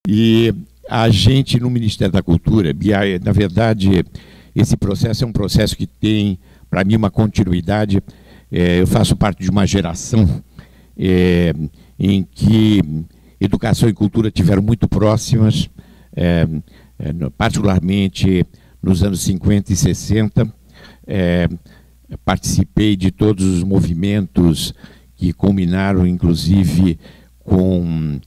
E a gente, no Ministério da Cultura, na verdade, esse processo é um processo que tem, para mim, uma continuidade. Eu faço parte de uma geração em que educação e cultura estiveram muito próximas, particularmente nos anos 50 e 60. Participei de todos os movimentos que culminaram, inclusive, com,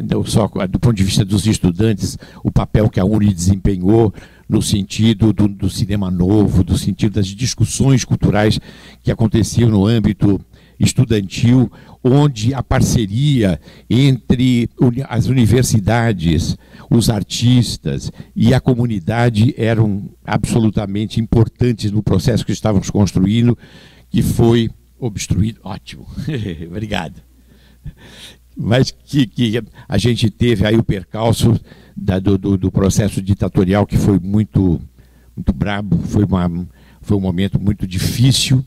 não só do ponto de vista dos estudantes, o papel que a UNE desempenhou no sentido do cinema novo, do sentido das discussões culturais que aconteciam no âmbito estudantil, onde a parceria entre as universidades, os artistas e a comunidade eram absolutamente importantes no processo que estávamos construindo, que foi obstruído. Ótimo, obrigado. Mas que a gente teve aí o percalço do processo ditatorial, que foi muito brabo, foi um momento muito difícil.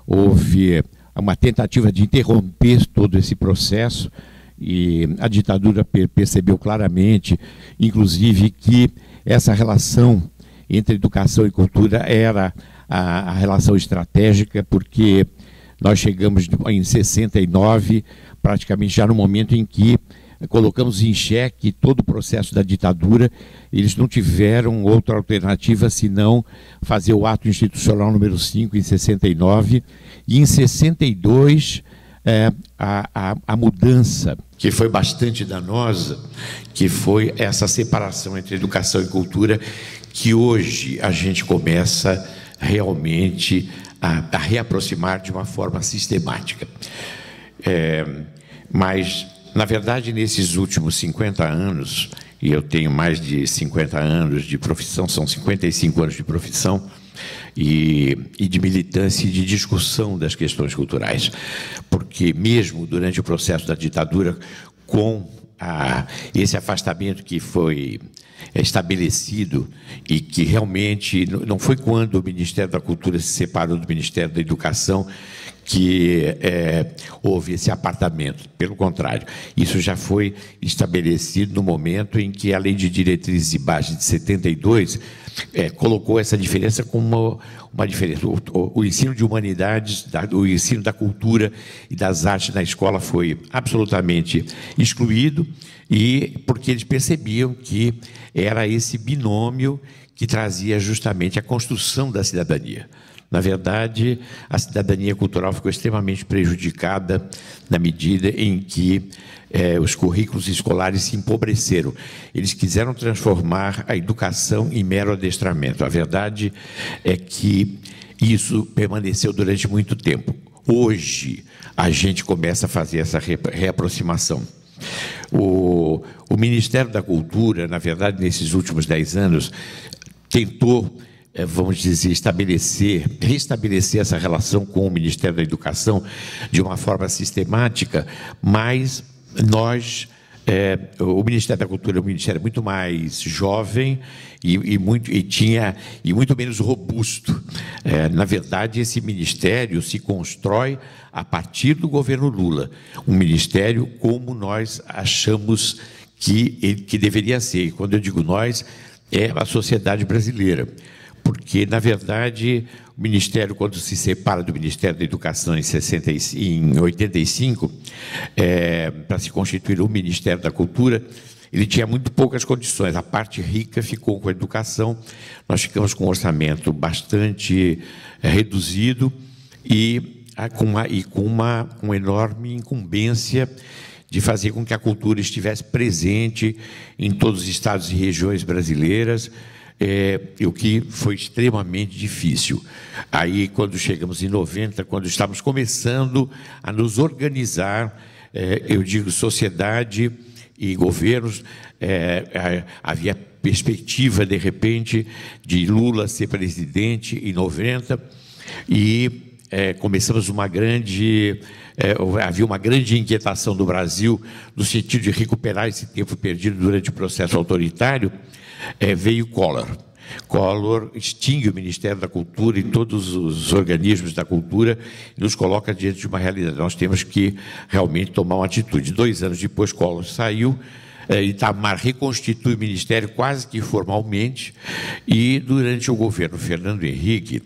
Houve uma tentativa de interromper todo esse processo e a ditadura percebeu claramente, inclusive, que essa relação entre educação e cultura era a relação estratégica, porque nós chegamos em 69, praticamente já no momento em que colocamos em xeque todo o processo da ditadura. Eles não tiveram outra alternativa senão fazer o ato institucional número 5 em 69, e em 62 a mudança, que foi bastante danosa, que foi essa separação entre educação e cultura, que hoje a gente começa realmente a reaproximar de uma forma sistemática. Mas, na verdade, nesses últimos 50 anos, e eu tenho mais de 50 anos de profissão, são 55 anos de profissão, e de militância e de discussão das questões culturais, porque mesmo durante o processo da ditadura, com esse afastamento que foi estabelecido e que realmente não foi quando o Ministério da Cultura se separou do Ministério da Educação que houve esse apartamento. Pelo contrário, isso já foi estabelecido no momento em que a Lei de Diretrizes e Bases de 72 colocou essa diferença como uma diferença. O ensino de humanidades, o ensino da cultura e das artes na escola foi absolutamente excluído, e porque eles percebiam que era esse binômio que trazia justamente a construção da cidadania. Na verdade, a cidadania cultural ficou extremamente prejudicada na medida em que os currículos escolares se empobreceram. Eles quiseram transformar a educação em mero adestramento. A verdade é que isso permaneceu durante muito tempo. Hoje, a gente começa a fazer essa reaproximação. O Ministério da Cultura, na verdade, nesses últimos 10 anos, tentou, vamos dizer, restabelecer essa relação com o Ministério da Educação de uma forma sistemática, mas o Ministério da Cultura é um ministério muito mais jovem e muito menos robusto. Na verdade, esse ministério se constrói a partir do governo Lula, um ministério como nós achamos que deveria ser. E quando eu digo nós, é a sociedade brasileira. Porque, na verdade, o Ministério, quando se separa do Ministério da Educação em 85, para se constituir o Ministério da Cultura, ele tinha muito poucas condições. A parte rica ficou com a educação, nós ficamos com um orçamento bastante reduzido e com uma enorme incumbência de fazer com que a cultura estivesse presente em todos os estados e regiões brasileiras, o que foi extremamente difícil. Aí, quando chegamos em 90, quando estávamos começando a nos organizar, eu digo sociedade e governos, havia perspectiva, de repente, de Lula ser presidente em 90, e começamos havia uma grande inquietação do Brasil no sentido de recuperar esse tempo perdido durante o processo autoritário. Veio Collor. Collor extingue o Ministério da Cultura e todos os organismos da cultura e nos coloca diante de uma realidade. Nós temos que realmente tomar uma atitude. 2 anos depois, Collor saiu, Itamar reconstitui o Ministério quase que formalmente, e durante o governo Fernando Henrique,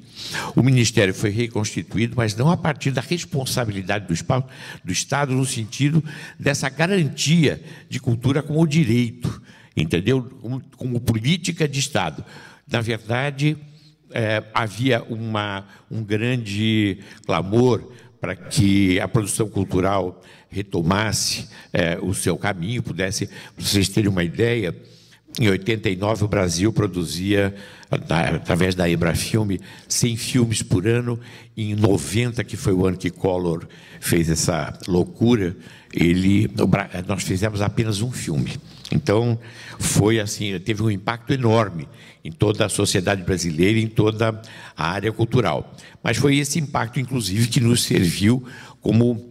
o Ministério foi reconstituído, mas não a partir da responsabilidade do Estado, no sentido dessa garantia de cultura como direito, entendeu? Como política de Estado. Na verdade, havia um grande clamor para que a produção cultural retomasse o seu caminho, pudesse, para vocês terem uma ideia, em 89 o Brasil produzia, através da Embrafilme, 100 filmes por ano. Em 90, que foi o ano que Collor fez essa loucura, nós fizemos apenas um filme. Então, foi assim, teve um impacto enorme em toda a sociedade brasileira, em toda a área cultural. Mas foi esse impacto, inclusive, que nos serviu como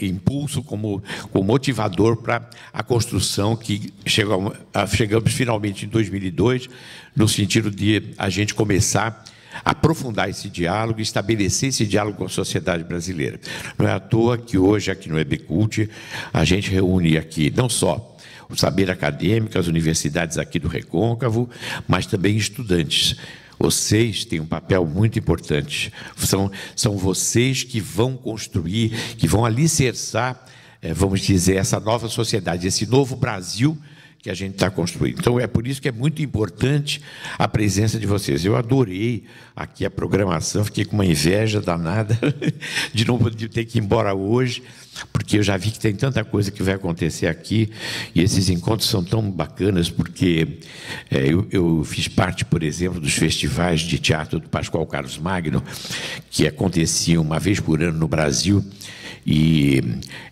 impulso, como motivador para a construção que chegamos finalmente em 2002, no sentido de a gente começar a aprofundar esse diálogo, estabelecer esse diálogo com a sociedade brasileira. Não é à toa que hoje, aqui no EBCult, a gente reúne aqui não só o saber acadêmico, as universidades aqui do Recôncavo, mas também estudantes. Vocês têm um papel muito importante. São vocês que vão construir, que vão alicerçar, vamos dizer, essa nova sociedade, esse novo Brasil que a gente está construindo. Então, é por isso que é muito importante a presença de vocês. Eu adorei aqui a programação, fiquei com uma inveja danada de ter que ir embora hoje, porque eu já vi que tem tanta coisa que vai acontecer aqui, e esses encontros são tão bacanas, porque eu fiz parte, por exemplo, dos festivais de teatro do Pascoal Carlos Magno, que aconteciam uma vez por ano no Brasil, e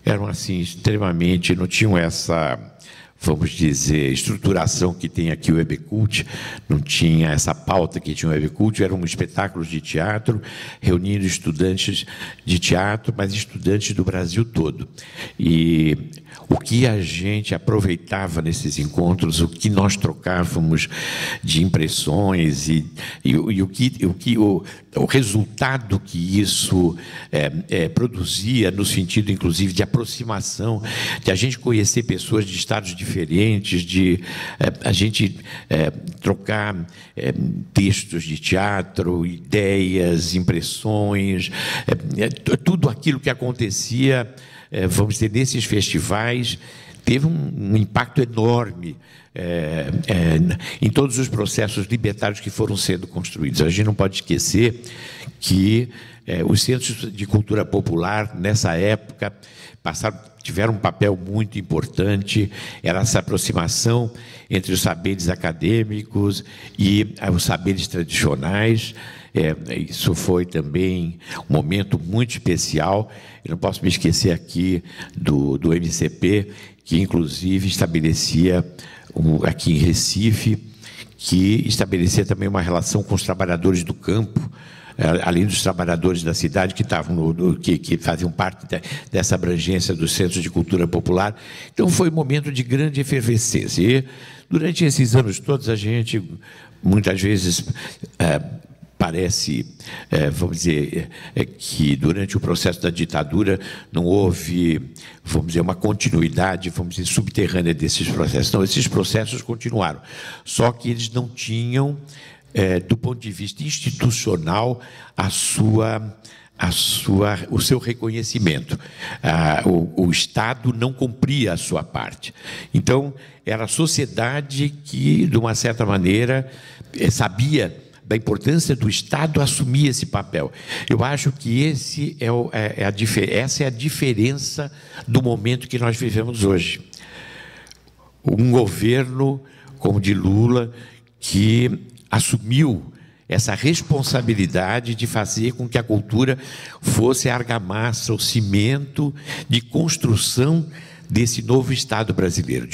eram assim, extremamente, não tinham essa, vamos dizer, estruturação que tem aqui o EBCult, não tinha essa pauta que tinha o EBCult, eram espetáculos de teatro, reunindo estudantes de teatro, mas estudantes do Brasil todo. E o que a gente aproveitava nesses encontros, o que nós trocávamos de impressões e o resultado que isso produzia, no sentido, inclusive, de aproximação, de a gente conhecer pessoas de estados diferentes, de a gente trocar textos de teatro, ideias, impressões, tudo aquilo que acontecia, vamos dizer, nesses festivais, teve um impacto enorme em todos os processos libertários que foram sendo construídos. A gente não pode esquecer que os centros de cultura popular, nessa época, tiveram um papel muito importante, era essa aproximação entre os saberes acadêmicos e os saberes tradicionais. Isso foi também um momento muito especial. Eu não posso me esquecer aqui do MCP, que inclusive estabelecia, aqui em Recife, que estabelecia também uma relação com os trabalhadores do campo, além dos trabalhadores da cidade que faziam parte dessa abrangência dos centros de cultura popular. Então, foi um momento de grande efervescência. E, durante esses anos todos, a gente, muitas vezes, parece, vamos dizer, que durante o processo da ditadura não houve, vamos dizer, uma continuidade, vamos dizer, subterrânea desses processos. Não, esses processos continuaram, só que eles não tinham, do ponto de vista institucional, o seu reconhecimento. O Estado não cumpria a sua parte. Então, era a sociedade que, de uma certa maneira, sabia da importância do Estado assumir esse papel. Eu acho que essa é a diferença do momento que nós vivemos hoje. Um governo como o de Lula, que assumiu essa responsabilidade de fazer com que a cultura fosse a argamassa, o cimento de construção desse novo Estado brasileiro,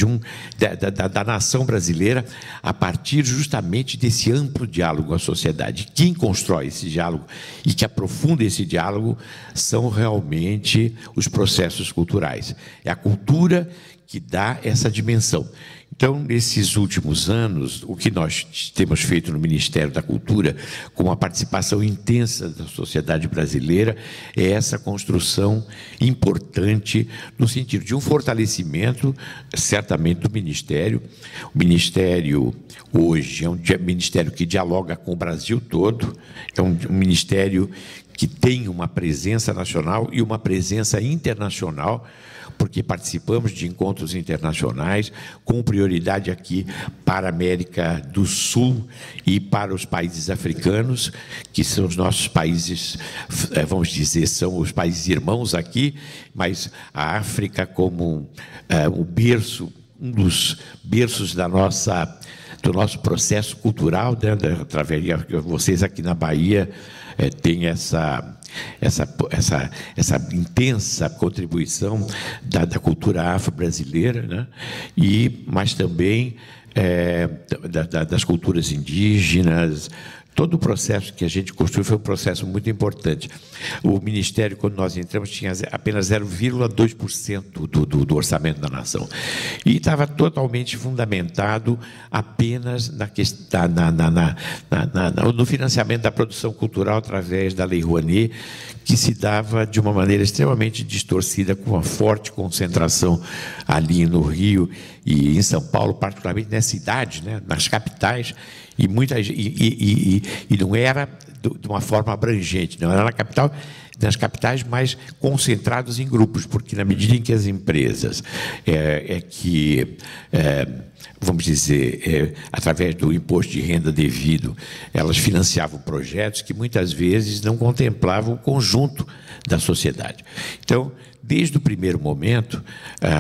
da nação brasileira, a partir justamente desse amplo diálogo com a sociedade. Quem constrói esse diálogo e que aprofunda esse diálogo são realmente os processos culturais. É a cultura que dá essa dimensão. Então, nesses últimos anos, o que nós temos feito no Ministério da Cultura, com a participação intensa da sociedade brasileira, é essa construção importante no sentido de um fortalecimento, certamente, do Ministério. O Ministério, hoje, é um ministério que dialoga com o Brasil todo, é um ministério que tem uma presença nacional e uma presença internacional, porque participamos de encontros internacionais, com prioridade aqui para a América do Sul e para os países africanos, que são os nossos países, vamos dizer, são os países irmãos aqui, mas a África como um berço, um dos berços do nosso processo cultural, né, através de vocês aqui na Bahia, tem essa intensa contribuição da cultura afro-brasileira, né? Mas também das culturas indígenas. Todo o processo que a gente construiu foi um processo muito importante. O Ministério, quando nós entramos, tinha apenas 0,2% do orçamento da nação. E estava totalmente fundamentado apenas no financiamento da produção cultural através da Lei Rouanet, que se dava de uma maneira extremamente distorcida, com uma forte concentração ali no Rio e em São Paulo, particularmente nas cidades, né, nas capitais, e não era de uma forma abrangente, não era nas capitais, mais concentrados em grupos, porque na medida em que as empresas vamos dizer, através do imposto de renda devido, elas financiavam projetos que muitas vezes não contemplavam o conjunto da sociedade. Então, desde o primeiro momento,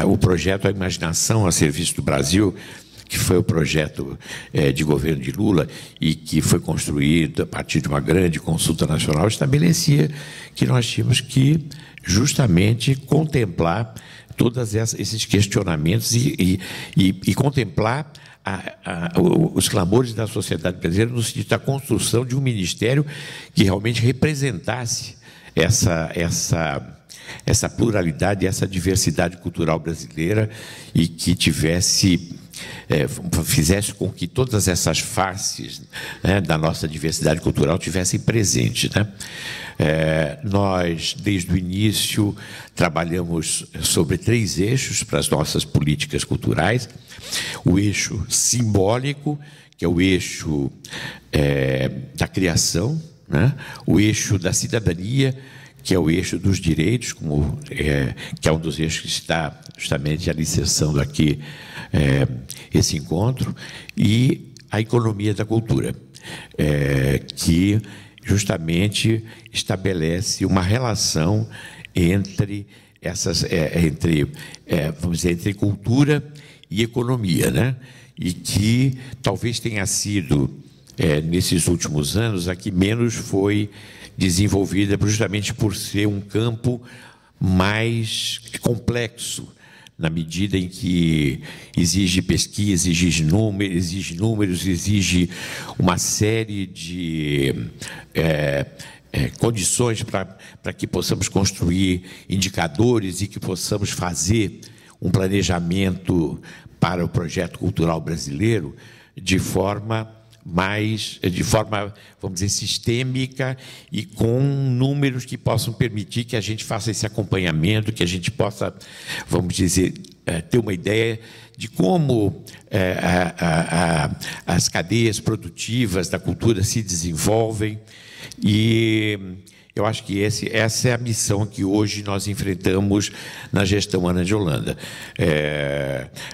o projeto A Imaginação a Serviço do Brasil, que foi o projeto de governo de Lula e que foi construído a partir de uma grande consulta nacional, estabelecia que nós tínhamos que justamente contemplar todos esses questionamentos e contemplar os clamores da sociedade brasileira no sentido da construção de um ministério que realmente representasse essa pluralidade, essa diversidade cultural brasileira e que fizesse com que todas essas faces, né, da nossa diversidade cultural tivessem presente, né? Nós, desde o início, trabalhamos sobre 3 eixos para as nossas políticas culturais. O eixo simbólico, que é o eixo da criação, né? O eixo da cidadania, que é o eixo dos direitos, que é um dos eixos que está justamente alicerçando aqui esse encontro, e a economia da cultura, que justamente estabelece uma relação entre vamos dizer, entre cultura e economia, né? E que talvez tenha sido, nesses últimos anos, a que menos foi desenvolvida, justamente por ser um campo mais complexo, na medida em que exige pesquisa, exige números, exige uma série de condições para que possamos construir indicadores e que possamos fazer um planejamento para o projeto cultural brasileiro de forma, vamos dizer, sistêmica e com números que possam permitir que a gente faça esse acompanhamento, que a gente possa, vamos dizer, ter uma ideia de como as cadeias produtivas da cultura se desenvolvem. E eu acho que essa é a missão que hoje nós enfrentamos na gestão Ana de Holanda.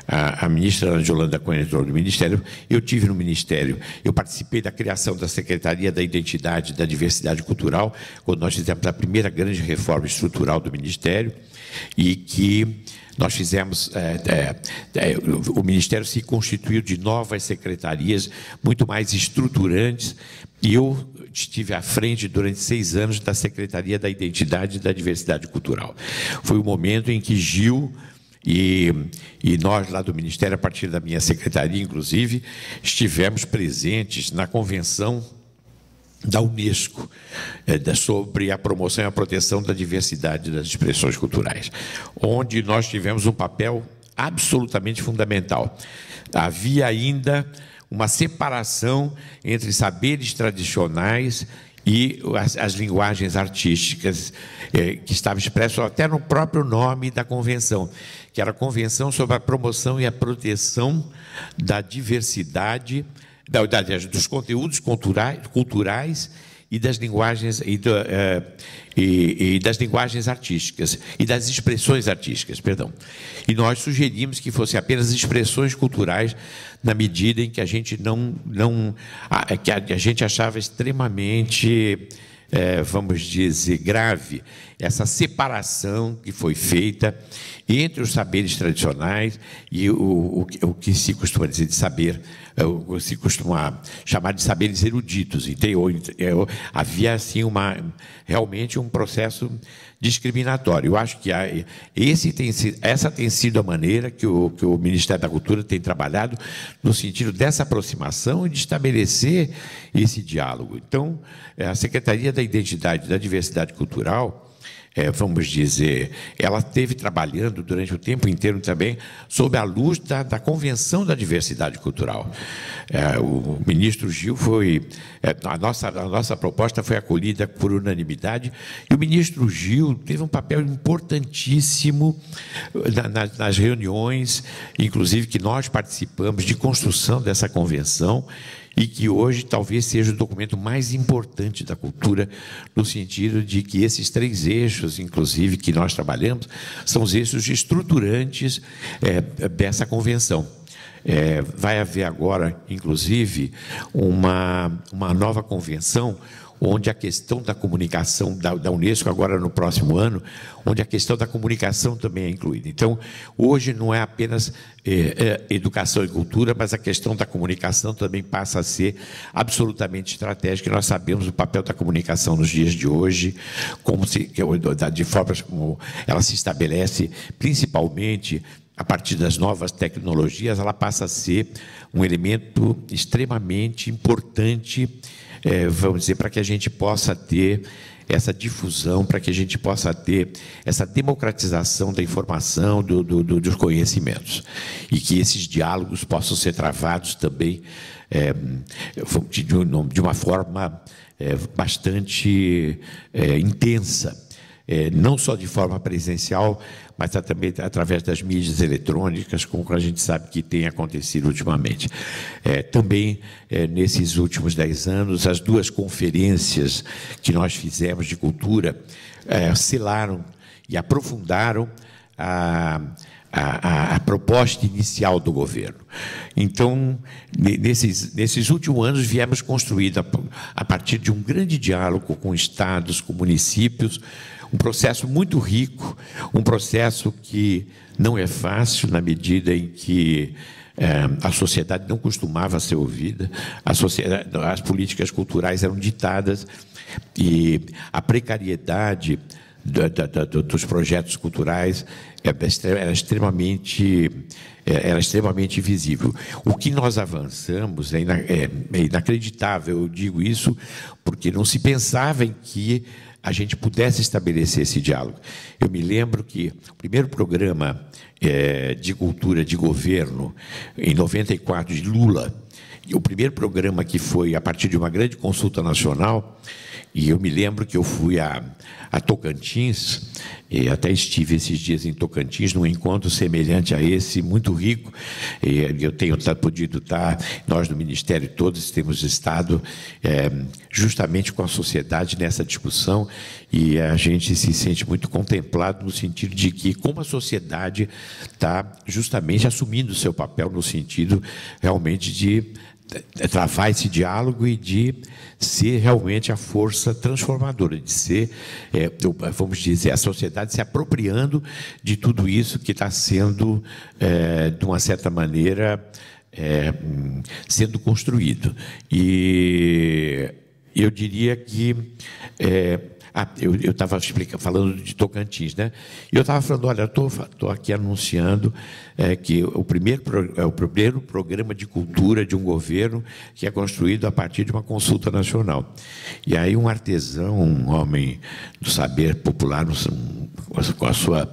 A ministra Ana de Holanda, quando entrou no Ministério, eu tive no Ministério, eu participei da criação da Secretaria da Identidade e da Diversidade Cultural, quando nós fizemos a primeira grande reforma estrutural do Ministério, e que nós fizemos, o Ministério se constituiu de novas secretarias muito mais estruturantes, e eu estive à frente durante 6 anos da Secretaria da Identidade e da Diversidade Cultural. Foi o momento em que Gil e nós lá do Ministério, a partir da minha secretaria, inclusive, estivemos presentes na convenção da Unesco, sobre a promoção e a proteção da diversidade das expressões culturais, onde nós tivemos um papel absolutamente fundamental. havia ainda uma separação entre saberes tradicionais e as linguagens artísticas, que estava expresso até no próprio nome da convenção, que era a Convenção sobre a Promoção e a Proteção da Diversidade, dos conteúdos culturais e das linguagens e das linguagens artísticas e das expressões artísticas, perdão. E nós sugerimos que fossem apenas expressões culturais, na medida em que a gente que a gente achava extremamente, vamos dizer, grave essa separação que foi feita entre os saberes tradicionais e o que se costuma dizer de saber, se costuma chamar de saberes eruditos. Havia assim realmente um processo discriminatório. Eu acho que essa tem sido a maneira que o Ministério da Cultura tem trabalhado no sentido dessa aproximação e de estabelecer esse diálogo. Então, a Secretaria da Identidade e da Diversidade Cultural, vamos dizer, ela esteve trabalhando durante o tempo inteiro também sob a luz da Convenção da Diversidade Cultural. O ministro Gil a nossa proposta foi acolhida por unanimidade, e o ministro Gil teve um papel importantíssimo nas reuniões, inclusive que nós participamos, de construção dessa convenção, e que hoje talvez seja o documento mais importante da cultura, no sentido de que esses 3 eixos, inclusive, que nós trabalhamos, são os eixos estruturantes dessa convenção. Vai haver agora, inclusive, uma nova convenção, onde a questão da comunicação da Unesco, agora no próximo ano, onde a questão da comunicação também é incluída. Então, hoje não é apenas educação e cultura, mas a questão da comunicação também passa a ser absolutamente estratégica, e nós sabemos o papel da comunicação nos dias de hoje, de forma como ela se estabelece, principalmente a partir das novas tecnologias, ela passa a ser um elemento extremamente importante, vamos dizer, para que a gente possa ter essa difusão, para que a gente possa ter essa democratização da informação, dos conhecimentos, e que esses diálogos possam ser travados também de uma forma bastante intensa, não só de forma presencial, mas também através das mídias eletrônicas, como a gente sabe que tem acontecido ultimamente. Também, nesses últimos 10 anos, as 2 conferências que nós fizemos de cultura selaram e aprofundaram a proposta inicial do governo. Então, nesses últimos anos, viemos construindo, a partir de um grande diálogo com estados, com municípios, um processo muito rico, um processo que não é fácil, na medida em que a sociedade não costumava ser ouvida, as políticas culturais eram ditadas, e a precariedade dos projetos culturais era extremamente visível. O que nós avançamos é inacreditável, eu digo isso porque não se pensava em que a gente pudesse estabelecer esse diálogo. Eu me lembro que o primeiro programa de cultura de governo, em 94, de Lula, e o primeiro programa que foi a partir de uma grande consulta nacional, e eu me lembro que eu fui a Tocantins, e até estive esses dias em Tocantins, num encontro semelhante a esse, muito rico, e eu tenho podido estar, nós do Ministério todos temos estado justamente com a sociedade nessa discussão, e a gente se sente muito contemplado no sentido de que, como a sociedade está justamente assumindo o seu papel no sentido realmente de travar esse diálogo e de ser realmente a força transformadora, de ser, vamos dizer, a sociedade se apropriando de tudo isso que está sendo, de uma certa maneira, sendo construído. E eu diria que... eu estava falando de Tocantins, né? E eu estava falando, olha, estou aqui anunciando que o primeiro programa de cultura de um governo que é construído a partir de uma consulta nacional. E aí um artesão, um homem do saber popular, com a sua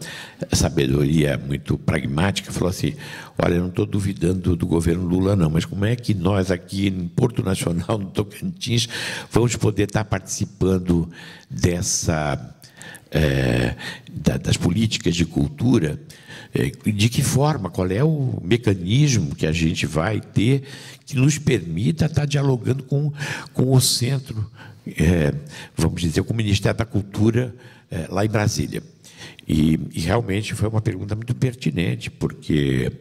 sabedoria muito pragmática, falou assim: olha, eu não estou duvidando do governo Lula, não, mas como é que nós aqui em Porto Nacional, no Tocantins, vamos poder estar participando das políticas de cultura? De que forma? Qual é o mecanismo que a gente vai ter que nos permita estar dialogando com o centro, vamos dizer, com o Ministério da Cultura lá em Brasília? E realmente foi uma pergunta muito pertinente, porque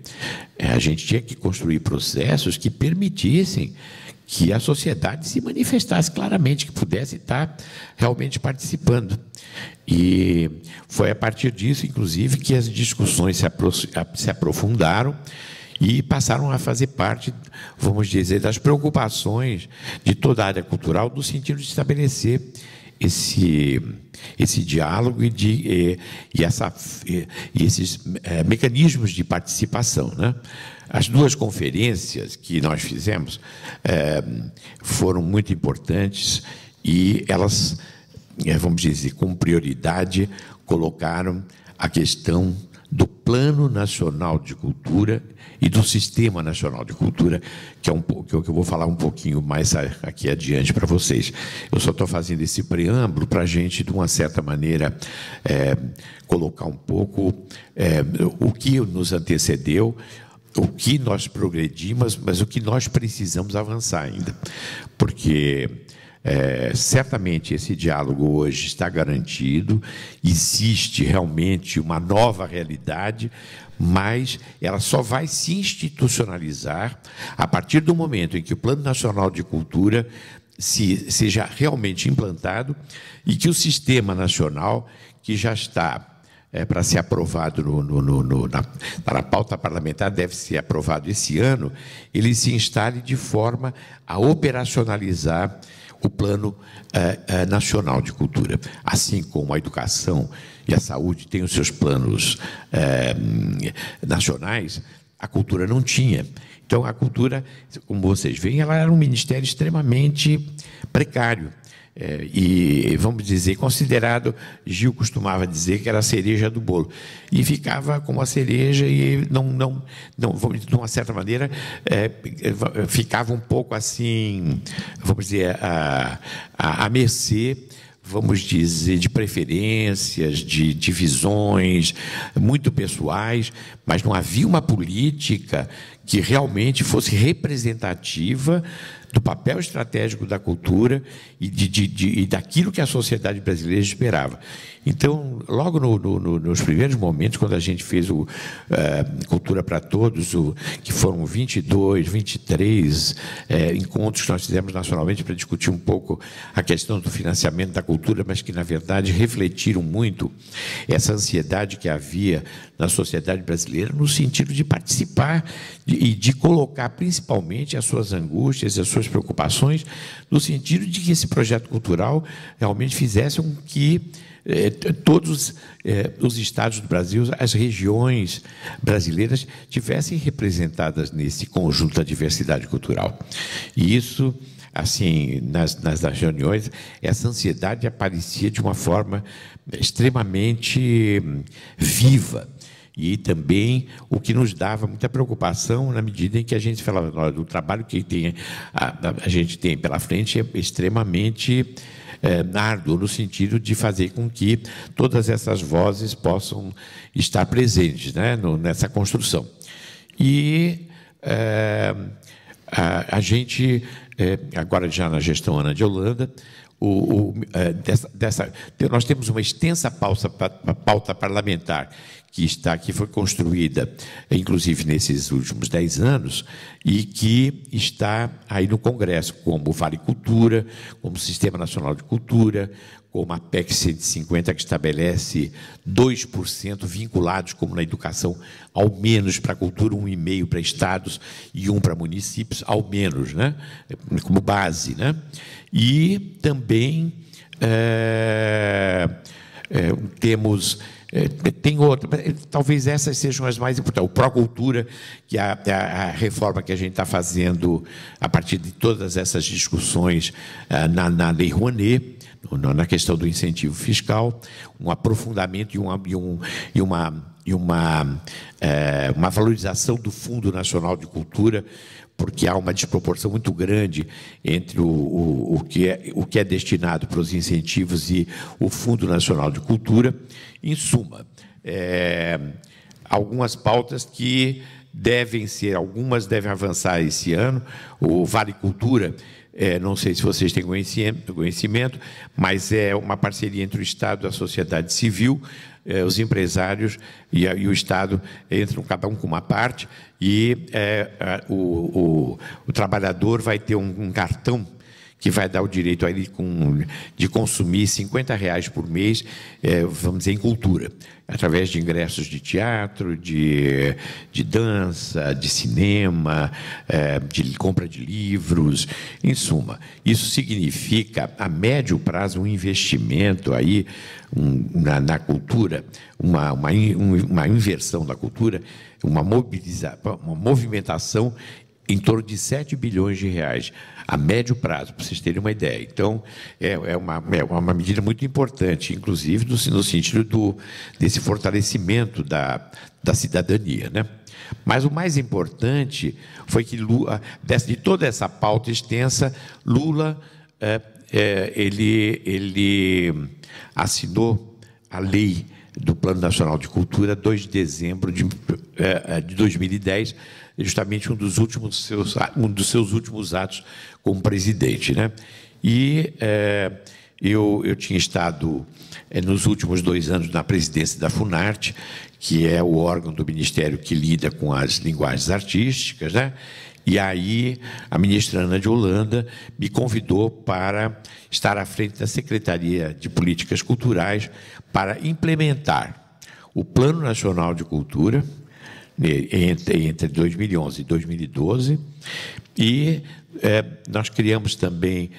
a gente tinha que construir processos que permitissem que a sociedade se manifestasse claramente, que pudesse estar realmente participando. E foi a partir disso, inclusive, que as discussões se aprofundaram e passaram a fazer parte, vamos dizer, das preocupações de toda a área cultural, no sentido de estabelecer esse diálogo e esses mecanismos de participação, né? As duas conferências que nós fizemos foram muito importantes e elas, vamos dizer, com prioridade, colocaram a questão do Plano Nacional de Cultura e do Sistema Nacional de Cultura, que é que eu vou falar um pouquinho mais aqui adiante para vocês. Eu só estou fazendo esse preâmbulo para a gente, de uma certa maneira, colocar um pouco o que nos antecedeu, o que nós progredimos, mas o que nós precisamos avançar ainda. Porque certamente esse diálogo hoje está garantido, existe realmente uma nova realidade, mas ela só vai se institucionalizar a partir do momento em que o Plano Nacional de Cultura seja realmente implantado e que o Sistema Nacional, que já está para ser aprovado na pauta parlamentar, deve ser aprovado esse ano, ele se instale de forma a operacionalizar o Plano Nacional de Cultura. Assim como a educação e a saúde têm os seus planos nacionais, a cultura não tinha. Então, a cultura, como vocês veem, ela era um ministério extremamente precário. E, vamos dizer, considerado, Gil costumava dizer que era a cereja do bolo. E ficava como a cereja e não vamos dizer, de uma certa maneira, ficava um pouco assim, vamos dizer, à mercê, vamos dizer, de preferências, de divisões muito pessoais, mas não havia uma política que realmente fosse representativa do papel estratégico da cultura e daquilo que a sociedade brasileira esperava. Então, logo nos primeiros momentos, quando a gente fez o Cultura para Todos, que foram 22, 23 encontros que nós fizemos nacionalmente para discutir um pouco a questão do financiamento da cultura, mas que, na verdade, refletiram muito essa ansiedade que havia na sociedade brasileira no sentido de participar e de colocar, principalmente, as suas angústias e as suas preocupações no sentido de que esse projeto cultural realmente fizesse com que todos os estados do Brasil, as regiões brasileiras, tivessem representadas nesse conjunto da diversidade cultural. E isso, assim, nas reuniões, essa ansiedade aparecia de uma forma extremamente viva. E também o que nos dava muita preocupação na medida em que a gente falava, olha, o trabalho que a gente tem pela frente é extremamente árduo, no sentido de fazer com que todas essas vozes possam estar presentes, né, nessa construção. E a gente, agora já na gestão Ana de Holanda, nós temos uma extensa pauta parlamentar que foi construída, inclusive, nesses últimos 10 anos, e que está aí no Congresso, como o Vale Cultura, como o Sistema Nacional de Cultura, como a PEC 150, que estabelece 2% vinculados, como na educação, ao menos para a cultura, 1,5% para estados e 1% para municípios, ao menos, né? Como base, né? E também temos Tem outra, talvez essas sejam as mais importantes. O Procultura, que é a reforma que a gente está fazendo a partir de todas essas discussões na Lei Rouanet, na questão do incentivo fiscal, um aprofundamento e uma valorização do Fundo Nacional de Cultura, porque há uma desproporção muito grande entre o que é destinado para os incentivos e o Fundo Nacional de Cultura. Em suma, algumas pautas que algumas devem avançar esse ano. O Vale Cultura, não sei se vocês têm conhecimento, mas é uma parceria entre o Estado e a sociedade civil. Os empresários e o Estado entram cada um com uma parte, e o trabalhador vai ter um cartão que vai dar o direito a ele de consumir R$50 por mês, vamos dizer, em cultura, através de ingressos de teatro, de dança, de cinema, de compra de livros, em suma. Isso significa, a médio prazo, um investimento aí na cultura, uma inversão da cultura, uma movimentação em torno de R$7 bilhões a médio prazo, para vocês terem uma ideia. Então, é uma medida muito importante, inclusive no sentido desse fortalecimento da cidadania, né? Mas o mais importante foi que de toda essa pauta extensa, Lula ele assinou a lei do Plano Nacional de Cultura, 2 de dezembro de 2010, justamente um dos seus últimos atos como presidente, né? E eu tinha estado nos últimos 2 anos na presidência da Funarte, que é o órgão do Ministério que lida com as linguagens artísticas, né? E aí a ministra Ana de Holanda me convidou para estar à frente da Secretaria de Políticas Culturais para implementar o Plano Nacional de Cultura entre 2011 e 2012, e nós criamos também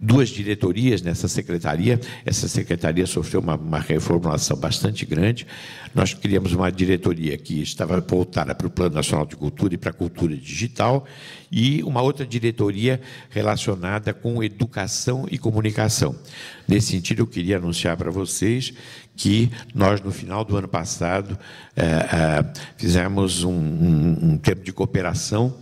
2 diretorias nessa secretaria. Essa secretaria sofreu uma reformulação bastante grande. Nós criamos uma diretoria que estava voltada para o Plano Nacional de Cultura e para a cultura digital, e uma outra diretoria relacionada com educação e comunicação. Nesse sentido, eu queria anunciar para vocês que nós, no final do ano passado, fizemos um termo de cooperação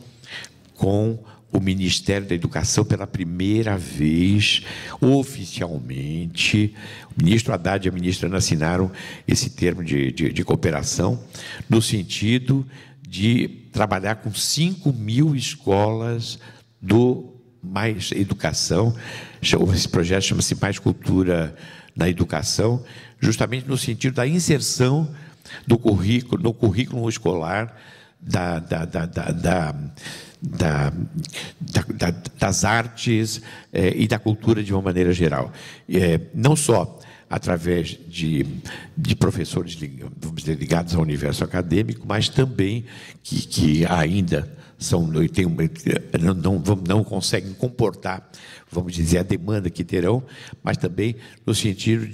com o Ministério da Educação pela primeira vez, oficialmente. O ministro Haddad e a ministra Ana assinaram esse termo de cooperação, no sentido de trabalhar com 5.000 escolas do Mais Educação. Esse projeto chama-se Mais Cultura na Educação, justamente no sentido da inserção no currículo escolar das artes e da cultura de uma maneira geral. Não só através de professores, vamos dizer, ligados ao universo acadêmico, mas também que ainda não conseguem comportar, vamos dizer, a demanda que terão, mas também no sentido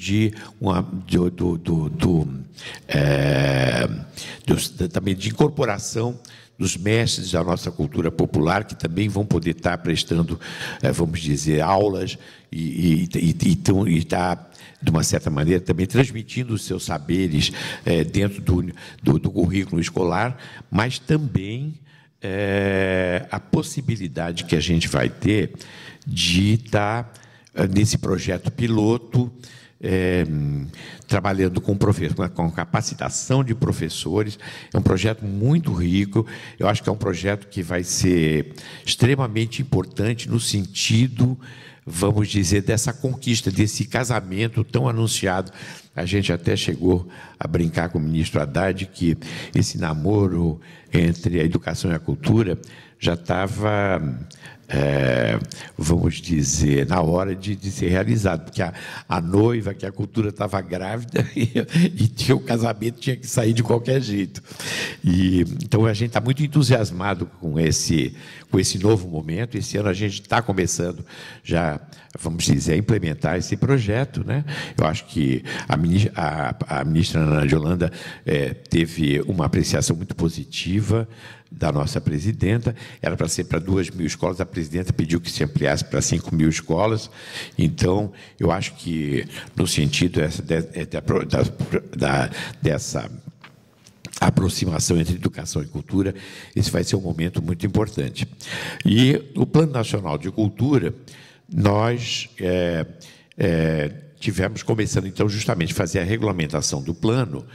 também de incorporação dos mestres da nossa cultura popular, que também vão poder estar prestando, vamos dizer, aulas e estar, de uma certa maneira, também transmitindo os seus saberes dentro do currículo escolar, mas também a possibilidade que a gente vai ter de estar nesse projeto piloto, trabalhando com capacitação de professores. É um projeto muito rico. Eu acho que é um projeto que vai ser extremamente importante no sentido, vamos dizer, dessa conquista, desse casamento tão anunciado. A gente até chegou a brincar com o ministro Haddad que esse namoro entre a educação e a cultura já estava, vamos dizer, na hora de ser realizado, porque a noiva, que a cultura estava grávida e o casamento tinha que sair de qualquer jeito. Então, a gente está muito entusiasmado com esse novo momento. Esse ano a gente está começando já, vamos dizer, a implementar esse projeto, né? Eu acho que a a ministra Ana de Holanda teve uma apreciação muito positiva da nossa presidenta. Era para ser para 2.000 escolas, a presidenta pediu que se ampliasse para 5.000 escolas. Então, eu acho que, no sentido dessa aproximação entre educação e cultura, esse vai ser um momento muito importante. E o Plano Nacional de Cultura, nós tivemos começando, então, justamente a fazer a regulamentação do plano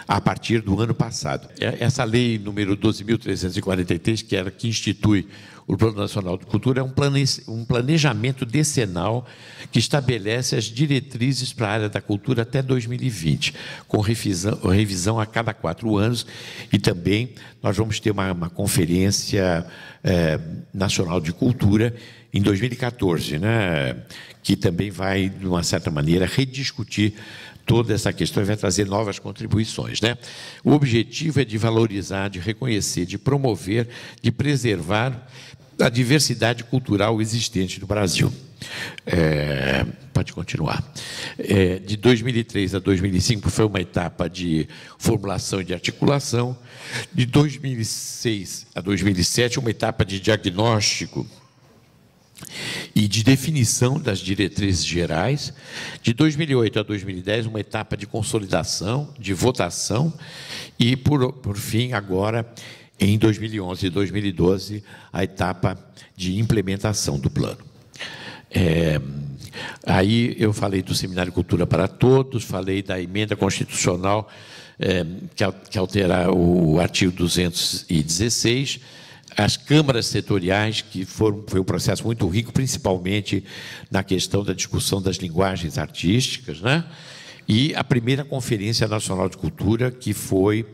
a partir do ano passado. Essa lei número 12.343, que institui o Plano Nacional de Cultura, é um planejamento decenal que estabelece as diretrizes para a área da cultura até 2020, com revisão a cada 4 anos, e também nós vamos ter uma conferência nacional de cultura em 2014, né, que também vai, de uma certa maneira, rediscutir toda essa questão e vai trazer novas contribuições, né? O objetivo é de valorizar, de reconhecer, de promover, de preservar a diversidade cultural existente no Brasil. Pode continuar. De 2003 a 2005 foi uma etapa de formulação e de articulação. De 2006 a 2007, uma etapa de diagnóstico e de definição das diretrizes gerais. De 2008 a 2010, uma etapa de consolidação, de votação, e, por fim, agora, em 2011 e 2012, a etapa de implementação do plano. Aí eu falei do Seminário Cultura para Todos, falei da emenda constitucional que altera o artigo 216, as câmaras setoriais, que foi um processo muito rico, principalmente na questão da discussão das linguagens artísticas, né? E a primeira Conferência Nacional de Cultura, que foi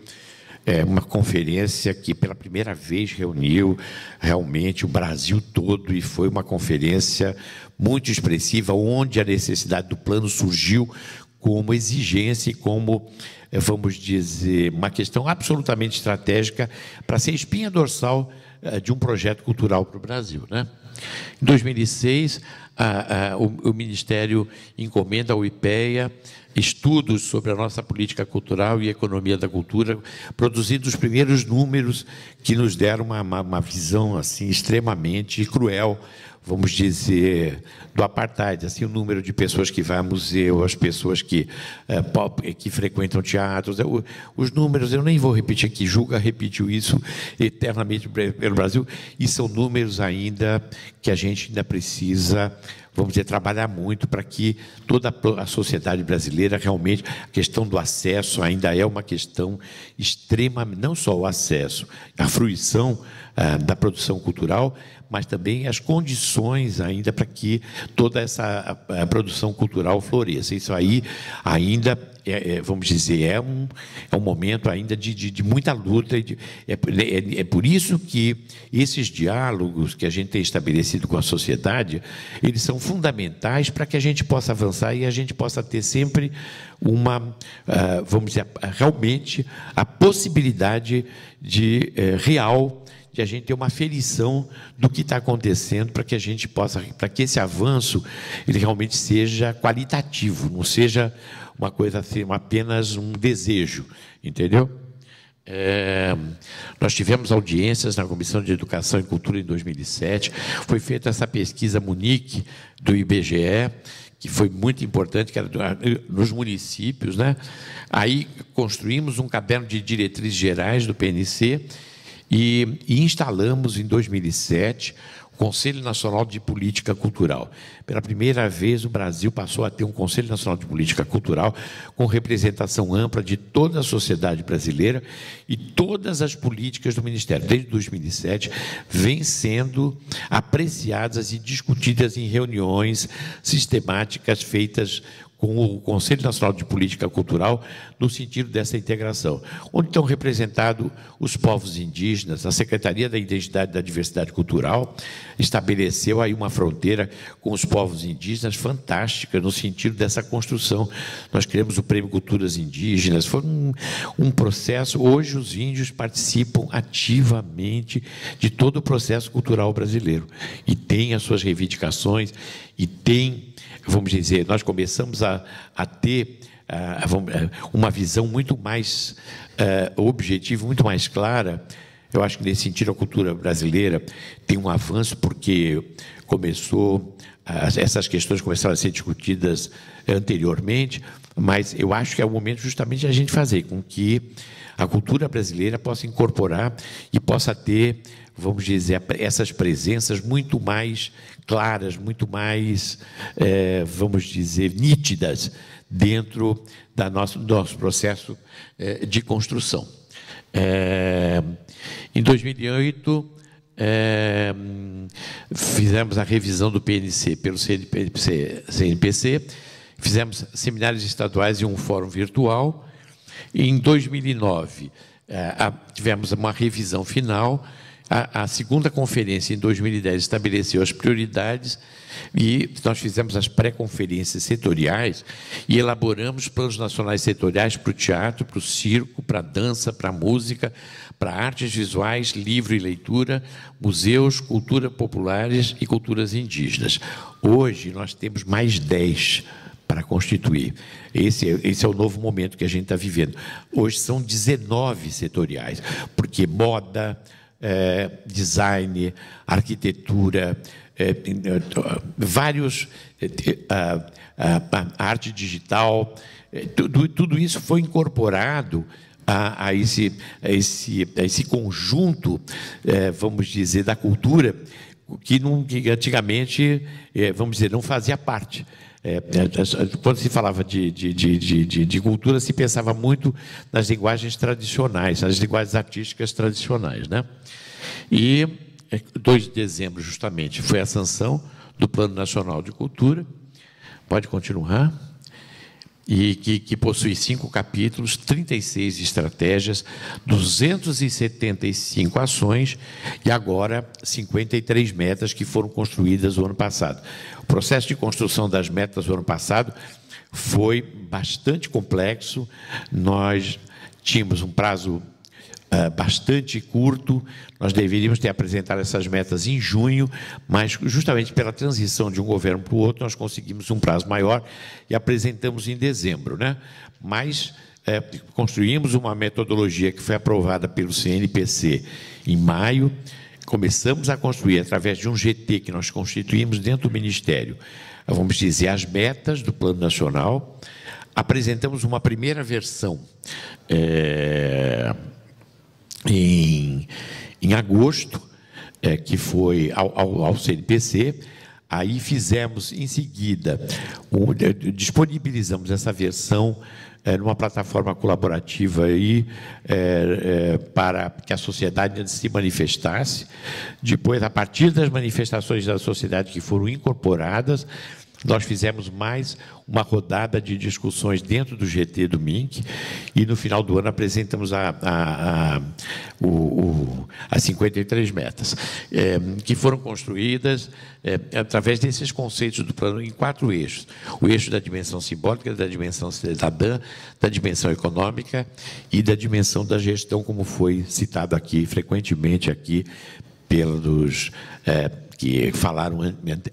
uma conferência que, pela primeira vez, reuniu realmente o Brasil todo, e foi uma conferência muito expressiva, onde a necessidade do plano surgiu como exigência e como, vamos dizer, uma questão absolutamente estratégica para ser espinha dorsal de um projeto cultural para o Brasil, né? Em 2006, o Ministério encomenda ao IPEA estudos sobre a nossa política cultural e economia da cultura, produzindo os primeiros números que nos deram uma visão assim extremamente cruel, vamos dizer, do apartheid, assim, o número de pessoas que vai a museu, as pessoas que frequentam teatros, os números, eu nem vou repetir aqui, Juca repetiu isso eternamente pelo Brasil, e são números ainda que a gente ainda precisa, vamos dizer, trabalhar muito para que toda a sociedade brasileira, realmente, a questão do acesso ainda é uma questão extrema, não só o acesso, a fruição da produção cultural, mas também as condições ainda para que toda essa produção cultural floresça. Isso aí ainda, vamos dizer, é um momento ainda de muita luta. É por isso que esses diálogos que a gente tem estabelecido com a sociedade, eles são fundamentais para que a gente possa avançar e a gente possa ter sempre vamos dizer, realmente a possibilidade de real de a gente ter uma aferição do que está acontecendo, para que a gente possa, para que esse avanço ele realmente seja qualitativo, não seja uma coisa assim, apenas um desejo, entendeu? Nós tivemos audiências na Comissão de Educação e Cultura em 2007, foi feita essa pesquisa Munique do IBGE, que foi muito importante, que era nos municípios, né? Aí construímos um caderno de diretrizes gerais do PNC, e instalamos, em 2007, o Conselho Nacional de Política Cultural. Pela primeira vez, o Brasil passou a ter um Conselho Nacional de Política Cultural com representação ampla de toda a sociedade brasileira, e todas as políticas do Ministério, desde 2007, vêm sendo apreciadas e discutidas em reuniões sistemáticas feitas com o Conselho Nacional de Política Cultural, no sentido dessa integração, onde estão representados os povos indígenas. A Secretaria da Identidade e da Diversidade Cultural estabeleceu aí uma fronteira com os povos indígenas fantástica, no sentido dessa construção. Nós criamos o Prêmio Culturas Indígenas, foi um processo. Hoje os índios participam ativamente de todo o processo cultural brasileiro, e têm as suas reivindicações, e têm, vamos dizer, nós começamos a ter uma visão muito mais objetiva, muito mais clara. Eu acho que, nesse sentido, a cultura brasileira tem um avanço, porque essas questões começaram a ser discutidas anteriormente, mas eu acho que é o momento justamente de a gente fazer com que a cultura brasileira possa incorporar e possa ter, vamos dizer, essas presenças muito mais claras, muito mais, vamos dizer, nítidas dentro do nosso processo de construção. Em 2008, fizemos a revisão do PNC pelo CNPC, fizemos seminários estaduais e um fórum virtual. Em 2009, tivemos uma revisão final. A segunda conferência, em 2010, estabeleceu as prioridades e nós fizemos as pré-conferências setoriais e elaboramos planos nacionais setoriais para o teatro, para o circo, para a dança, para a música, para artes visuais, livro e leitura, museus, cultura populares e culturas indígenas. Hoje, nós temos mais 10 para constituir. Esse é o novo momento que a gente está vivendo. Hoje são 19 setoriais, porque moda, design, arquitetura, vários, arte digital, tudo isso foi incorporado a esse conjunto, vamos dizer, da cultura, que antigamente, vamos dizer, não fazia parte. Quando se falava de cultura, se pensava muito nas linguagens tradicionais, nas linguagens artísticas tradicionais, né? E 2 de dezembro, justamente, foi a sanção do Plano Nacional de Cultura. Pode continuar. E que possui 5 capítulos, 36 estratégias, 275 ações e agora 53 metas que foram construídas no ano passado. O processo de construção das metas do ano passado foi bastante complexo. Nós tínhamos um prazo bastante curto, nós deveríamos ter apresentado essas metas em junho, mas justamente pela transição de um governo para o outro, nós conseguimos um prazo maior e apresentamos em dezembro, né? Mas construímos uma metodologia que foi aprovada pelo CNPC em maio, começamos a construir, através de um GT que nós constituímos dentro do Ministério, vamos dizer, as metas do Plano Nacional, apresentamos uma primeira versão em agosto, que foi ao CNPC. Aí fizemos, em seguida, disponibilizamos essa versão numa plataforma colaborativa aí, para que a sociedade se manifestasse. Depois, a partir das manifestações da sociedade que foram incorporadas, nós fizemos mais uma rodada de discussões dentro do GT do MINC e, no final do ano, apresentamos as 53 metas, que foram construídas através desses conceitos do plano em 4 eixos. O eixo da dimensão simbólica, da dimensão cidadã, da dimensão econômica e da dimensão da gestão, como foi citado aqui, frequentemente aqui, pelos que falaram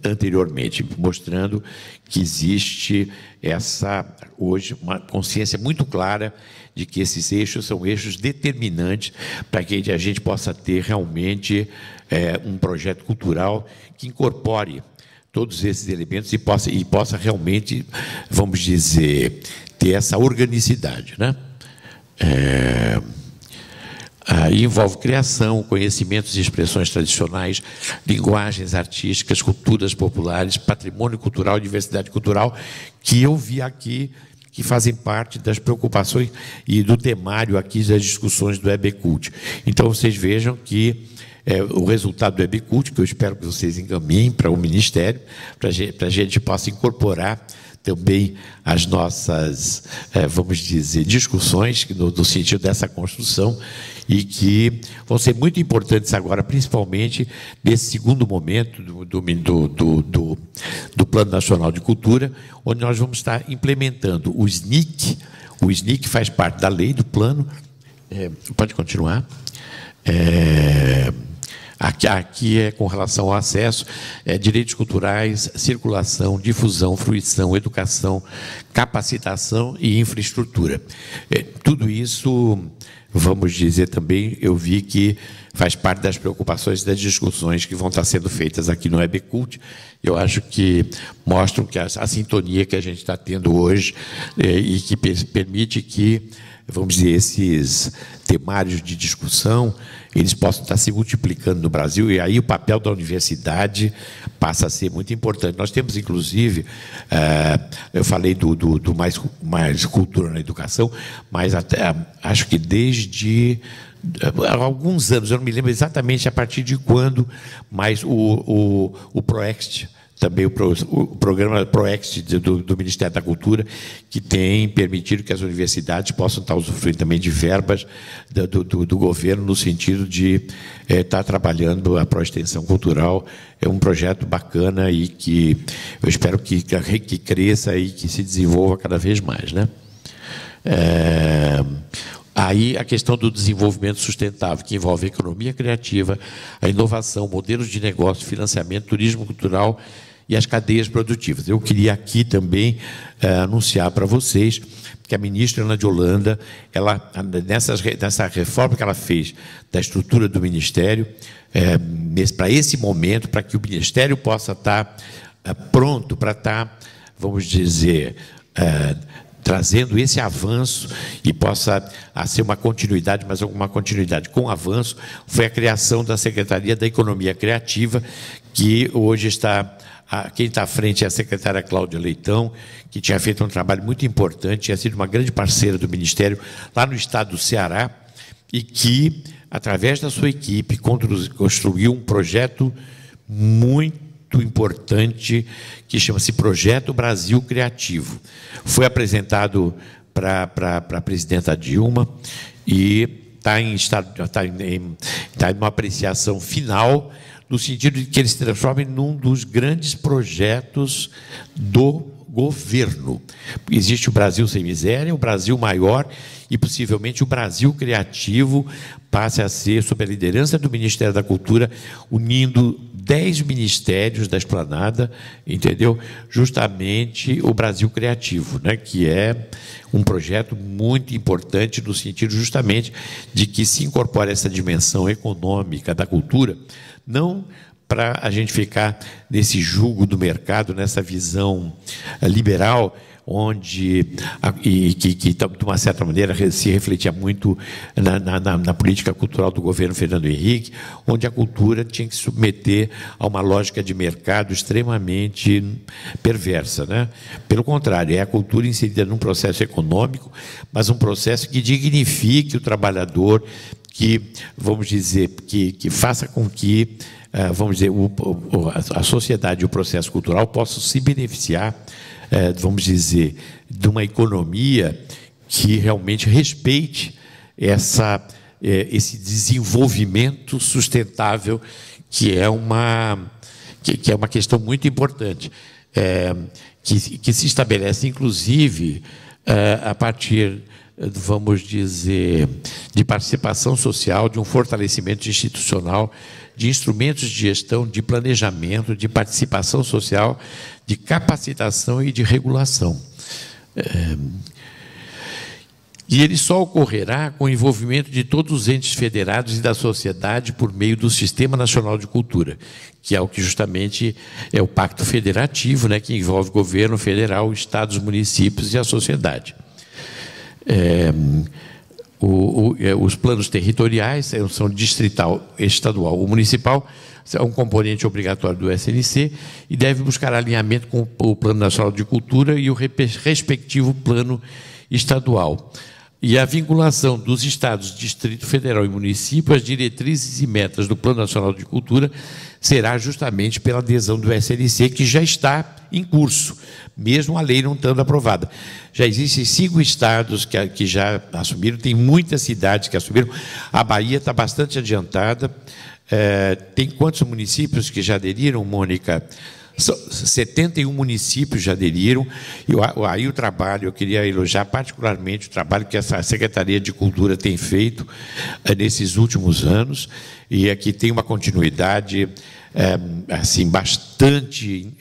anteriormente, mostrando que existe hoje uma consciência muito clara de que esses eixos são eixos determinantes para que a gente possa ter realmente um projeto cultural que incorpore todos esses elementos e possa realmente, vamos dizer, ter essa organicidade, né? Aí envolve criação, conhecimentos e expressões tradicionais, linguagens artísticas, culturas populares, patrimônio cultural, diversidade cultural, que eu vi aqui, que fazem parte das preocupações e do temário aqui das discussões do EBCult. Então, vocês vejam que o resultado do EBCult, que eu espero que vocês encaminhem para o Ministério, para a gente possa incorporar também as nossas, vamos dizer, discussões no sentido dessa construção, e que vão ser muito importantes agora, principalmente nesse segundo momento do Plano Nacional de Cultura, onde nós vamos estar implementando o SNIC. O SNIC faz parte da lei do plano. Pode continuar. Aqui é com relação ao acesso, direitos culturais, circulação, difusão, fruição, educação, capacitação e infraestrutura. Tudo isso, vamos dizer também, eu vi que faz parte das preocupações e das discussões que vão estar sendo feitas aqui no Webcult. Eu acho que mostram que a sintonia que a gente está tendo hoje e que permite que, vamos dizer, esses temários de discussão, eles possam estar se multiplicando no Brasil, e aí o papel da universidade passa a ser muito importante. Nós temos, inclusive, eu falei do mais cultura na educação, mas até, acho que desde há alguns anos, eu não me lembro exatamente a partir de quando, mas o ProExt, também o programa ProExt do Ministério da Cultura, que tem permitido que as universidades possam estar usufruindo também de verbas do governo, no sentido de estar trabalhando a pró-extensão cultural. É um projeto bacana e que eu espero que cresça e que se desenvolva cada vez mais, né? Aí a questão do desenvolvimento sustentável, que envolve a economia criativa, a inovação, modelos de negócio, financiamento, turismo cultural e as cadeias produtivas. Eu queria aqui também anunciar para vocês que a ministra Ana de Holanda, ela, nessa reforma que ela fez da estrutura do Ministério, para esse momento, para que o Ministério possa estar pronto para estar, vamos dizer, trazendo esse avanço e possa ser uma continuidade, mas alguma continuidade com avanço, foi a criação da Secretaria da Economia Criativa, que hoje está... Quem está à frente é a secretária Cláudia Leitão, que tinha feito um trabalho muito importante, tinha sido uma grande parceira do Ministério lá no estado do Ceará, e que, através da sua equipe, construiu um projeto muito importante, que chama-se Projeto Brasil Criativo. Foi apresentado para a presidenta Dilma e está em uma apreciação final, no sentido de que ele se transforme num dos grandes projetos do governo. Existe o Brasil Sem Miséria, o Brasil Maior e, possivelmente, o Brasil Criativo passe a ser, sob a liderança do Ministério da Cultura, unindo 10 ministérios da Esplanada, entendeu? Justamente o Brasil Criativo, né? Que é um projeto muito importante no sentido justamente de que se incorpore essa dimensão econômica da cultura, não para a gente ficar nesse jugo do mercado, nessa visão liberal, onde, que de uma certa maneira, se refletia muito na política cultural do governo Fernando Henrique, onde a cultura tinha que se submeter a uma lógica de mercado extremamente perversa, né? Pelo contrário, é a cultura inserida num processo econômico, mas um processo que dignifique o trabalhador, que, vamos dizer, que faça com que, vamos dizer, a sociedade e o processo cultural possam se beneficiar, vamos dizer, de uma economia que realmente respeite esse desenvolvimento sustentável, que é uma questão muito importante, que se estabelece, inclusive, a partir, vamos dizer, de participação social, de um fortalecimento institucional, de instrumentos de gestão, de planejamento, de participação social, de capacitação e de regulação. E ele só ocorrerá com o envolvimento de todos os entes federados e da sociedade por meio do Sistema Nacional de Cultura, que é o que justamente é o Pacto Federativo, né, que envolve o governo federal, estados, municípios e a sociedade. Os planos territoriais são distrital, estadual ou municipal, é um componente obrigatório do SNC e deve buscar alinhamento com o Plano Nacional de Cultura e o respectivo plano estadual. E a vinculação dos estados, Distrito Federal e município às diretrizes e metas do Plano Nacional de Cultura será justamente pela adesão do SNC, que já está em curso, mesmo a lei não estando aprovada. Já existem 5 estados que já assumiram, tem muitas cidades que assumiram, a Bahia está bastante adiantada. Tem quantos municípios que já aderiram, Mônica? 71 municípios já aderiram, e aí o trabalho, eu queria elogiar particularmente o trabalho que essa Secretaria de Cultura tem feito nesses últimos anos, e aqui tem uma continuidade assim, bastante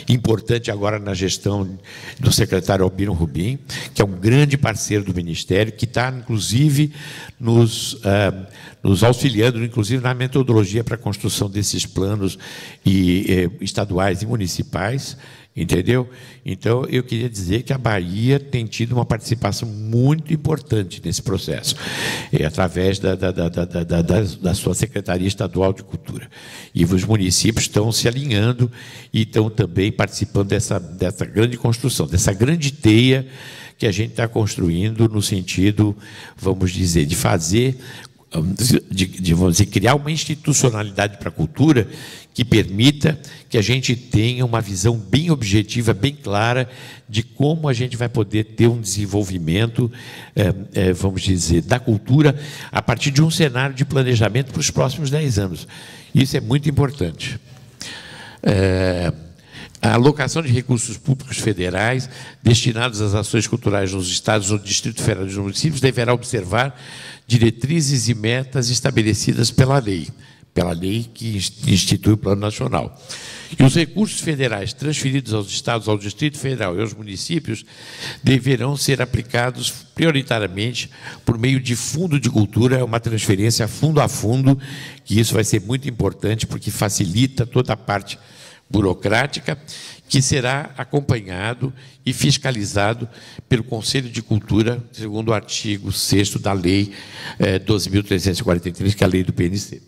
importante agora na gestão do secretário Albino Rubim, que é um grande parceiro do Ministério, que está, inclusive, nos auxiliando, inclusive, na metodologia para a construção desses planos estaduais e municipais, entendeu? Então, eu queria dizer que a Bahia tem tido uma participação muito importante nesse processo, através da sua Secretaria Estadual de Cultura. E os municípios estão se alinhando e estão também participando dessa grande construção, dessa grande teia que a gente está construindo no sentido, vamos dizer, de fazer, vamos dizer, criar uma institucionalidade para a cultura que permita que a gente tenha uma visão bem objetiva, bem clara de como a gente vai poder ter um desenvolvimento, vamos dizer, da cultura a partir de um cenário de planejamento para os próximos 10 anos. Isso é muito importante. A alocação de recursos públicos federais destinados às ações culturais nos estados, no Distrito Federal e nos municípios deverá observar diretrizes e metas estabelecidas pela lei que institui o Plano Nacional. E os recursos federais transferidos aos estados, ao Distrito Federal e aos municípios deverão ser aplicados prioritariamente por meio de fundo de cultura, uma transferência fundo a fundo, que isso vai ser muito importante, porque facilita toda a parte burocrática, que será acompanhado e fiscalizado pelo Conselho de Cultura, segundo o artigo 6º da Lei 12.343, que é a lei do PNC.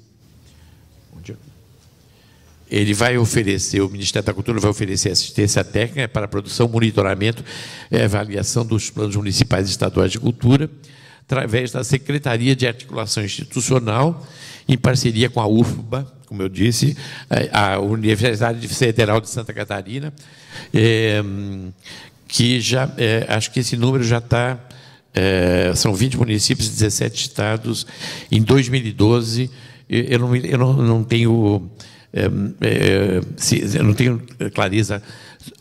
Ele vai oferecer, o Ministério da Cultura vai oferecer assistência técnica para a produção, monitoramento e avaliação dos planos municipais e estaduais de cultura, através da Secretaria de Articulação Institucional, em parceria com a UFBA, como eu disse, a Universidade Federal de Santa Catarina, que já, acho que esse número já está, são 20 municípios e 17 estados. Em 2012, eu não tenho clareza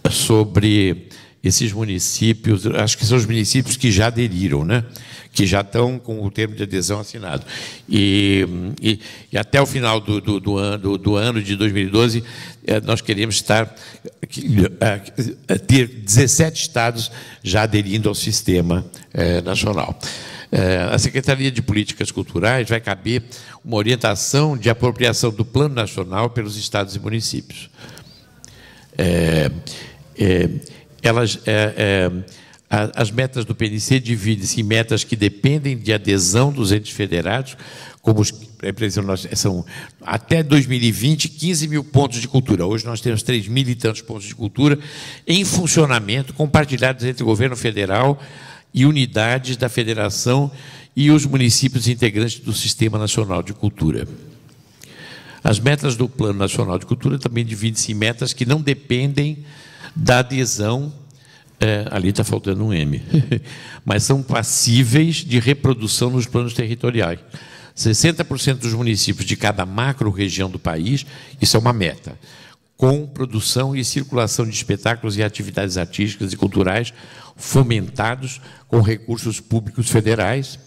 sobre esses municípios, acho que são os municípios que já aderiram, né? Que já estão com o termo de adesão assinado. E até o final do ano de 2012, nós queremos ter 17 estados já aderindo ao sistema nacional. A Secretaria de Políticas Culturais vai caber uma orientação de apropriação do Plano Nacional pelos estados e municípios. As metas do PNC dividem-se em metas que dependem de adesão dos entes federados, como são até 2020, 15 mil pontos de cultura. Hoje nós temos 3.000 e tantos pontos de cultura em funcionamento, compartilhados entre o governo federal e unidades da federação e os municípios integrantes do Sistema Nacional de Cultura. As metas do Plano Nacional de Cultura também dividem-se em metas que não dependem da adesão, ali está faltando um M, mas são passíveis de reprodução nos planos territoriais. 60% dos municípios de cada macro-região do país, isso é uma meta, com produção e circulação de espetáculos e atividades artísticas e culturais fomentados com recursos públicos federais.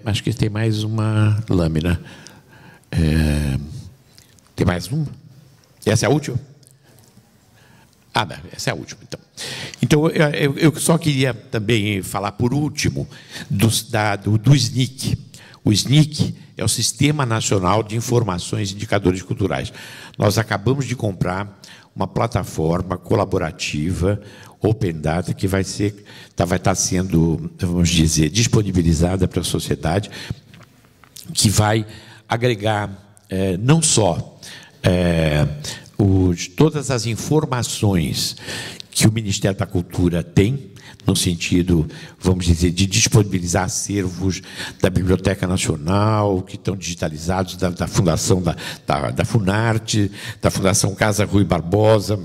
Acho que tem mais uma lâmina. Tem mais uma? Essa é a última? Ah, não, essa é a última, então. Então, eu só queria também falar, por último, do SNIC. O SNIC é o Sistema Nacional de Informações e Indicadores Culturais. Nós acabamos de comprar uma plataforma colaborativa, Open Data, que vai estar sendo, vamos dizer, disponibilizada para a sociedade, que vai agregar não só todas as informações que o Ministério da Cultura tem, no sentido, vamos dizer, de disponibilizar acervos da Biblioteca Nacional, que estão digitalizados, da Fundação da Funarte, da Fundação Casa Rui Barbosa,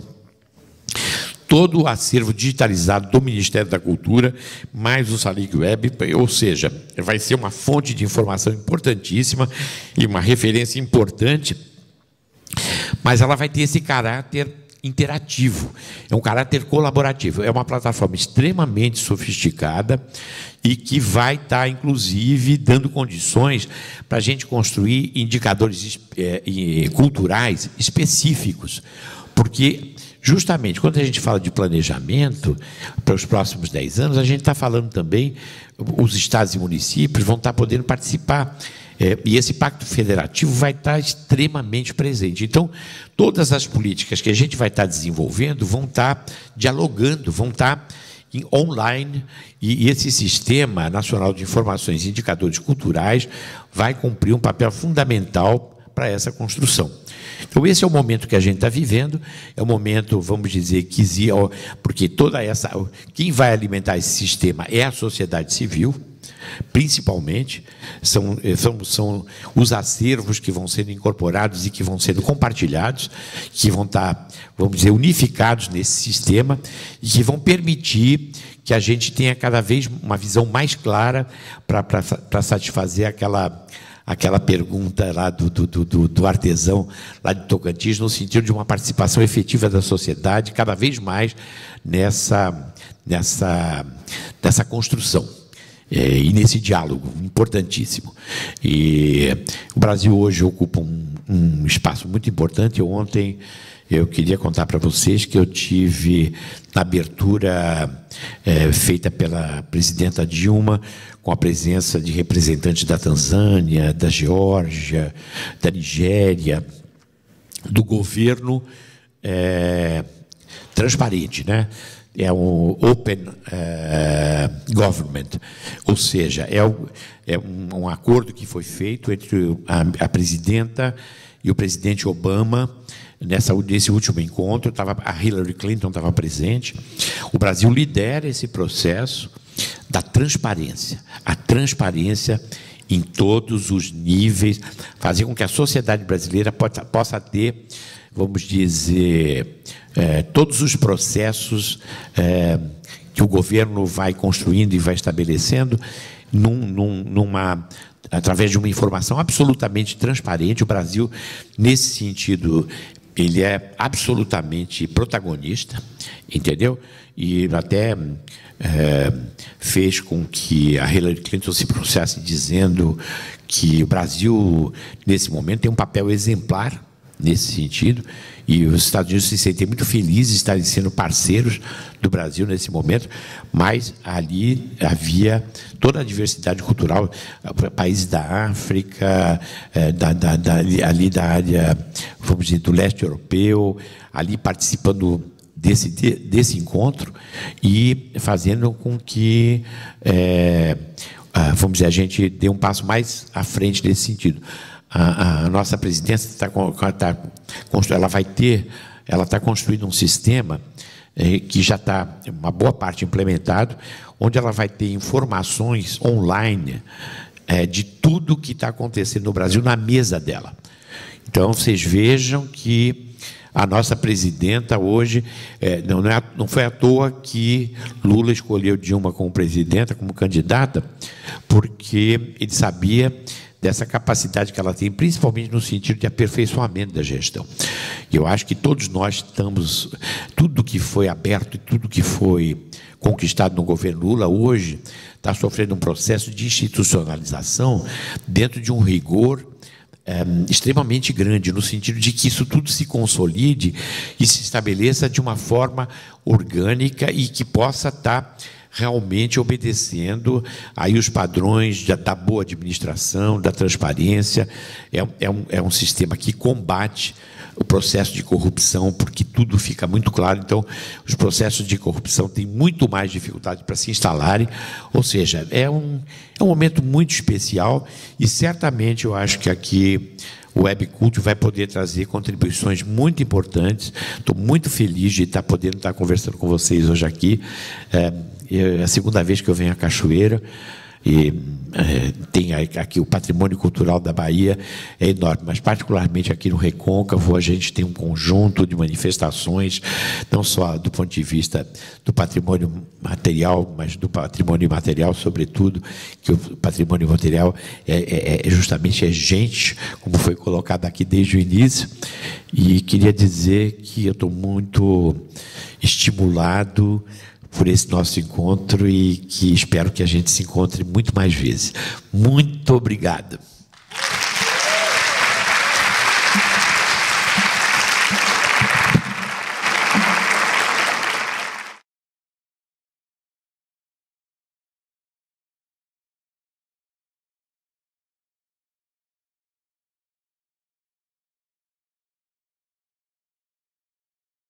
todo o acervo digitalizado do Ministério da Cultura, mais o Salig Web, ou seja, vai ser uma fonte de informação importantíssima e uma referência importante mas ela vai ter esse caráter interativo, é um caráter colaborativo, é uma plataforma extremamente sofisticada e que vai estar, inclusive, dando condições para a gente construir indicadores culturais específicos, porque justamente quando a gente fala de planejamento para os próximos 10 anos, a gente está falando também, os estados e municípios vão estar podendo participar, e esse pacto federativo vai estar extremamente presente. Então, todas as políticas que a gente vai estar desenvolvendo vão estar dialogando, vão estar online, e esse Sistema Nacional de Informações e Indicadores Culturais vai cumprir um papel fundamental para essa construção. Então, esse é o momento que a gente está vivendo, é o momento, vamos dizer, porque quem vai alimentar esse sistema é a sociedade civil, principalmente, são os acervos que vão sendo incorporados e que vão sendo compartilhados, que vão estar, vamos dizer, unificados nesse sistema e que vão permitir que a gente tenha cada vez uma visão mais clara para satisfazer aquela pergunta lá do artesão lá de Tocantins, no sentido de uma participação efetiva da sociedade cada vez mais nessa construção. E nesse diálogo importantíssimo. E o Brasil hoje ocupa um espaço muito importante. Ontem eu queria contar para vocês que eu tive na abertura feita pela presidenta Dilma, com a presença de representantes da Tanzânia, da Geórgia, da Nigéria, do governo transparente, né? É um open government, ou seja, é um acordo que foi feito entre a presidenta e o presidente Obama. Nesse último encontro, a Hillary Clinton estava presente. O Brasil lidera esse processo da transparência, a transparência em todos os níveis, fazer com que a sociedade brasileira possa ter, vamos dizer, todos os processos que o governo vai construindo e vai estabelecendo através de uma informação absolutamente transparente. O Brasil, nesse sentido, ele é absolutamente protagonista, entendeu? E até fez com que a Hillary Clinton se pronunciasse dizendo que o Brasil, nesse momento, tem um papel exemplar nesse sentido, e os Estados Unidos se sentem muito felizes de estarem sendo parceiros do Brasil nesse momento, mas ali havia toda a diversidade cultural, países da África, ali da área, vamos dizer, do leste europeu, ali participando desse encontro e fazendo com que, vamos dizer, a gente dê um passo mais à frente nesse sentido. A nossa presidência ela está construindo um sistema que já está uma boa parte implementado, onde ela vai ter informações online de tudo que está acontecendo no Brasil na mesa dela. Então, vocês vejam que a nossa presidenta hoje, não foi à toa que Lula escolheu Dilma como presidenta, como candidata, porque ele sabia dessa capacidade que ela tem, principalmente no sentido de aperfeiçoamento da gestão. E eu acho que todos nós estamos, tudo que foi aberto e tudo que foi conquistado no governo Lula, hoje está sofrendo um processo de institucionalização dentro de um rigor extremamente grande, no sentido de que isso tudo se consolide e se estabeleça de uma forma orgânica e que possa estar realmente obedecendo aí os padrões da boa administração, da transparência. É um sistema que combate o processo de corrupção, porque tudo fica muito claro. Então, os processos de corrupção têm muito mais dificuldade para se instalarem, ou seja, é um momento muito especial e, certamente, eu acho que aqui o Webcult vai poder trazer contribuições muito importantes. Estou muito feliz de podendo estar conversando com vocês hoje aqui. É a segunda vez que eu venho à Cachoeira. E tem aqui o patrimônio cultural da Bahia é enorme, mas particularmente aqui no Recôncavo a gente tem um conjunto de manifestações, não só do ponto de vista do patrimônio material, mas do patrimônio imaterial, sobretudo, que o patrimônio material justamente gente, como foi colocado aqui desde o início, e queria dizer que eu estou muito estimulado por esse nosso encontro e que espero que a gente se encontre muito mais vezes. Muito obrigado.